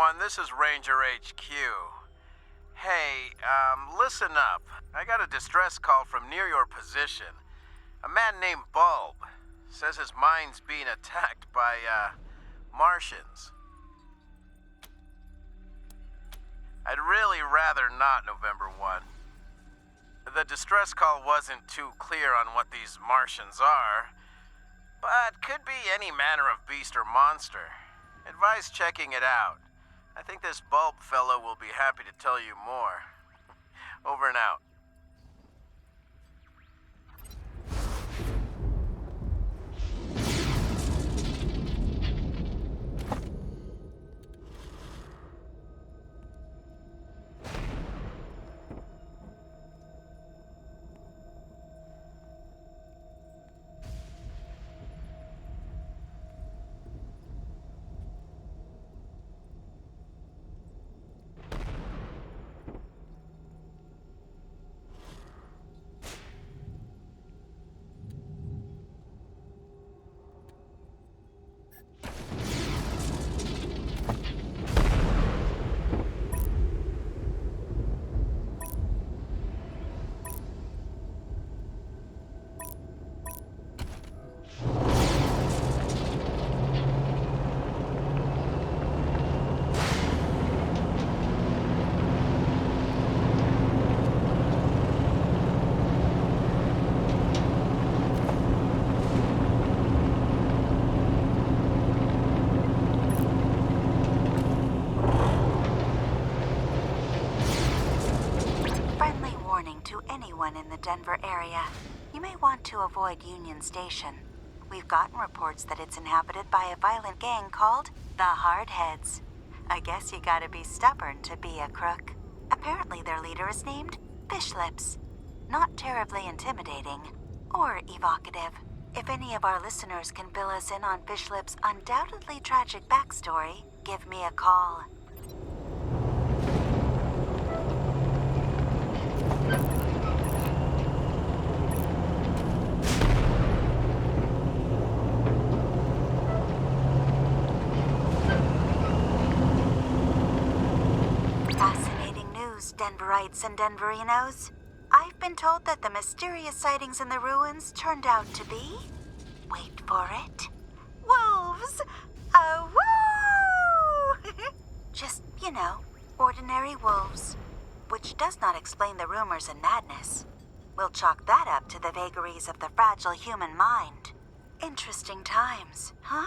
1, this is Ranger HQ. Hey, listen up. I got a distress call from near your position. A man named Bulb says his mind's being attacked by, Martians. I'd really rather not, November 1. The distress call wasn't too clear on what these Martians are, but could be any manner of beast or monster. Advise checking it out. I think this Bulb fellow will be happy to tell you more. Over and out. In the Denver area, you may want to avoid Union Station. We've gotten reports that it's inhabited by a violent gang called the Hardheads. I guess you gotta be stubborn to be a crook. Apparently their leader is named Fishlips. Not terribly intimidating or evocative. If any of our listeners can fill us in on Fishlips' undoubtedly tragic backstory, give me a call. Denverites and Denverinos. I've been told that the mysterious sightings in the ruins turned out to be, wait for it, wolves! Woo! Just, ordinary wolves. Which does not explain the rumors and madness. We'll chalk that up to the vagaries of the fragile human mind. Interesting times, huh?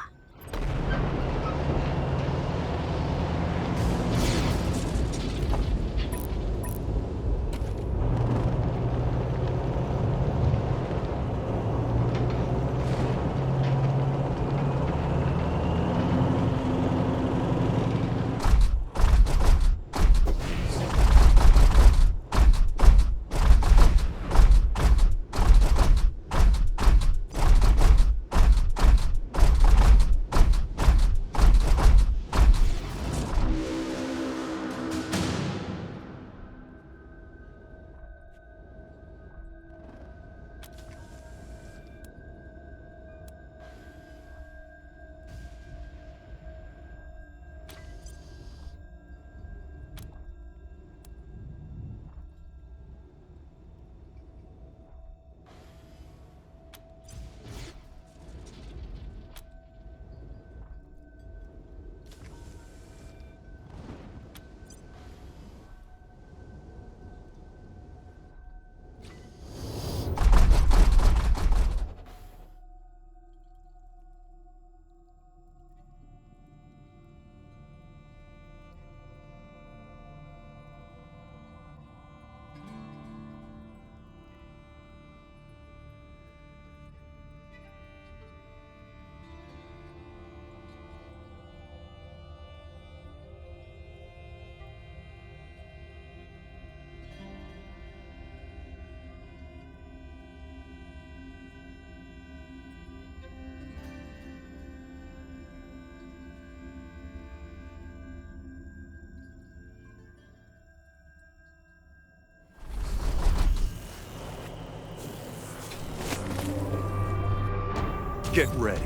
Get ready.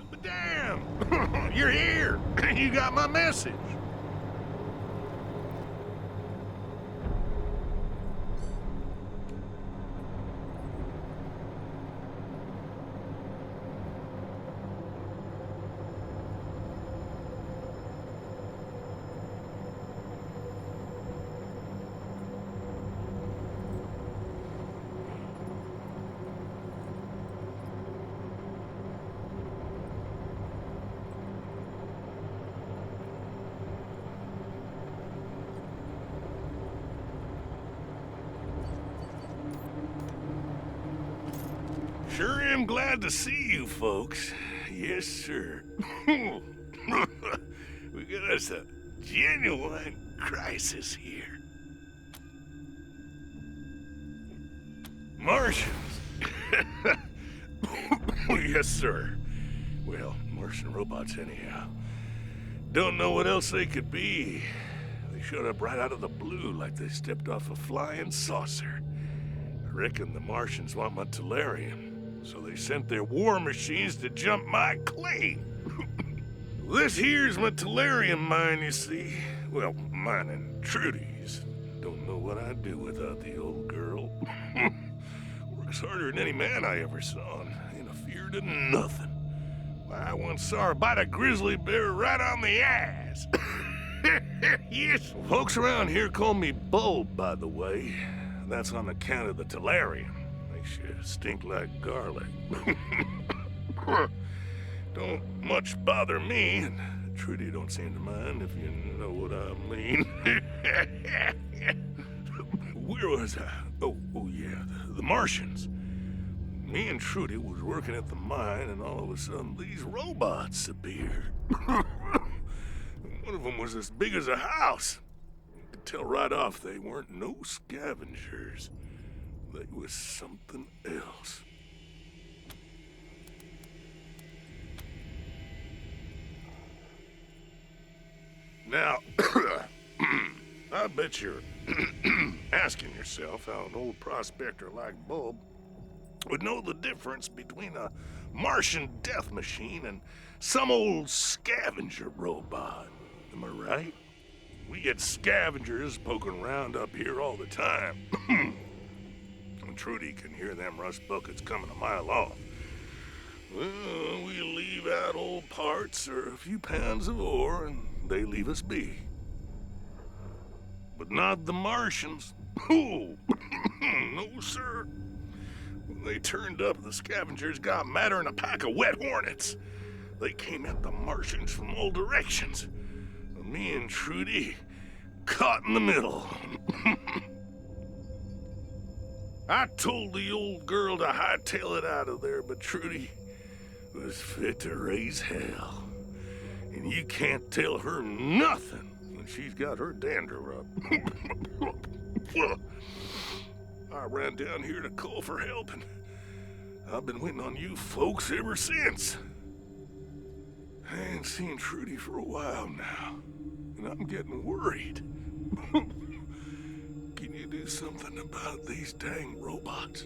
But damn! You're here! You got my message! Sure am glad to see you folks. Yes, sir. We got us a genuine crisis here. Martians. Yes, sir. Well, Martian robots anyhow. Don't know what else they could be. They showed up right out of the blue like they stepped off a flying saucer. I reckon the Martians want my Tellurium. So they sent their war machines to jump my claim. This here's my Tellurium mine, you see. Well, mine and Trudy's. Don't know what I'd do without the old girl. Works harder than any man I ever saw, and ain't afeard of nothing. Why, I once saw her bite a grizzly bear right on the ass. Yes. Folks around here call me Bulb, by the way. That's on account of the Tellurium. Makes you stink like garlic. Don't much bother me, and Trudy don't seem to mind, if you know what I mean. Where was I? Oh yeah, the Martians. Me and Trudy was working at the mine, and all of a sudden these robots appeared. One of them was as big as a house. You could tell right off they weren't no scavengers. They was something else. Now, I bet you're asking yourself how an old prospector like Bulb would know the difference between a Martian death machine and some old scavenger robot. Am I right? We get scavengers poking around up here all the time. Trudy can hear them rust buckets coming a mile off. Well, we leave out old parts or a few pounds of ore, and they leave us be. But not the Martians. Oh, no, sir. When they turned up, the scavengers got madder than a pack of wet hornets. They came at the Martians from all directions. And me and Trudy caught in the middle. I told the old girl to hightail it out of there, but Trudy was fit to raise hell. And you can't tell her nothing when she's got her dander up. I ran down here to call for help, and I've been waiting on you folks ever since. I ain't seen Trudy for a while now, and I'm getting worried. Can you do something about these dang robots?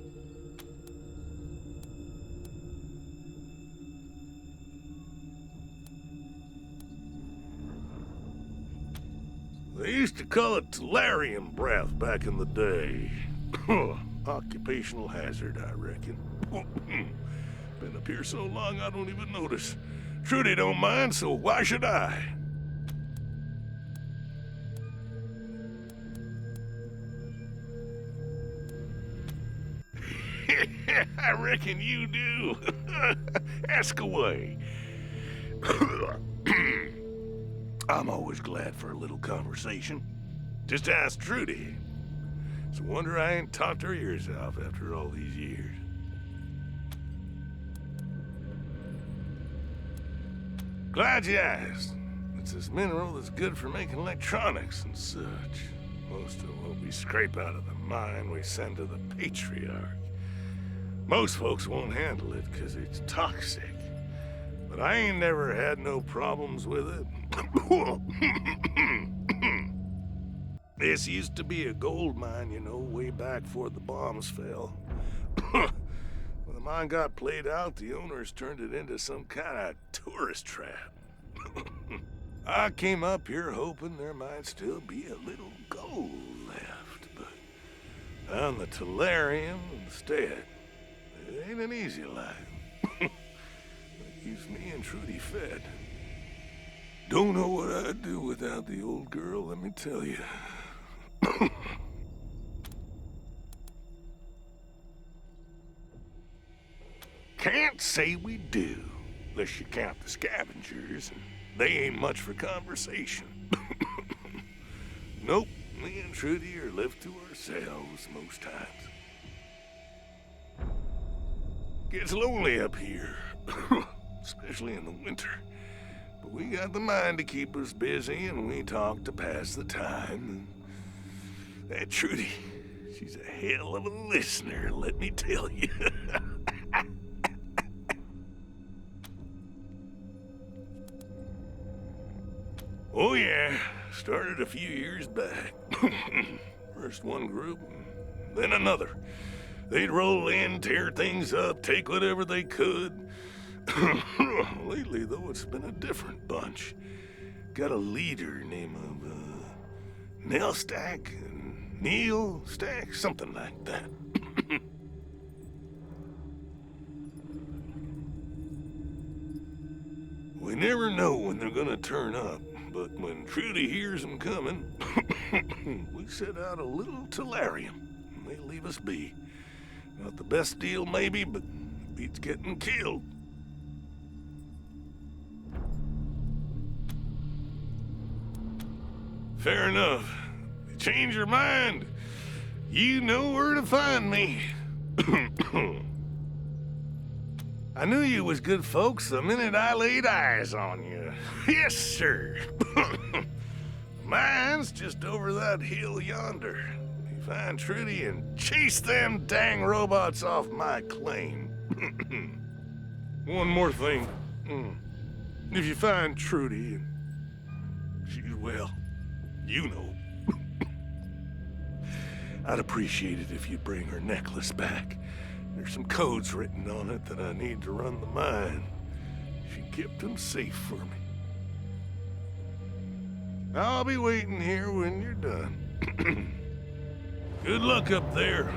They used to call it Tellurium breath back in the day. Occupational hazard, I reckon. Been up here so long I don't even notice. Trudy don't mind, so why should I? I reckon you do. Ask away. I'm always glad for a little conversation. Just ask Trudy. It's a wonder I ain't talked her ears off after all these years. Glad you asked. It's this mineral that's good for making electronics and such. Most of what we scrape out of the mine we send to the Patriarch. Most folks won't handle it because it's toxic. But I ain't never had no problems with it. This used to be a gold mine, you know, way back before the bombs fell. Well, the mine got played out, the owners turned it into some kind of tourist trap. I came up here hoping there might still be a little gold left, but found the Tellurium instead. It ain't an easy life. It keeps me and Trudy fed. Don't know what I'd do without the old girl, let me tell you. Can't say we do, unless you count the scavengers, and they ain't much for conversation. Nope, me and Trudy are left to ourselves most times. Gets lonely up here, especially in the winter. But we got the mind to keep us busy, and we talk to pass the time. That Trudy, she's a hell of a listener, let me tell you. Oh yeah, started a few years back. First one group, then another. They'd roll in, tear things up, take whatever they could. Lately, though, it's been a different bunch. Got a leader named Nell Stack, and Neil Stack, something like that. We never know when they're gonna turn up. But when Trudy hears them coming, we set out a little Tellurium, and they leave us be. Not the best deal, maybe, but beats getting killed. Fair enough. If you change your mind, you know where to find me. I knew you was good folks the minute I laid eyes on you. Yes, sir. Mine's just over that hill yonder. You find Trudy and chase them dang robots off my claim. One more thing. If you find Trudy and she's well, you know. I'd appreciate it if you'd bring her necklace back. There's some codes written on it that I need to run the mine. She kept them safe for me. I'll be waiting here when you're done. Good luck up there.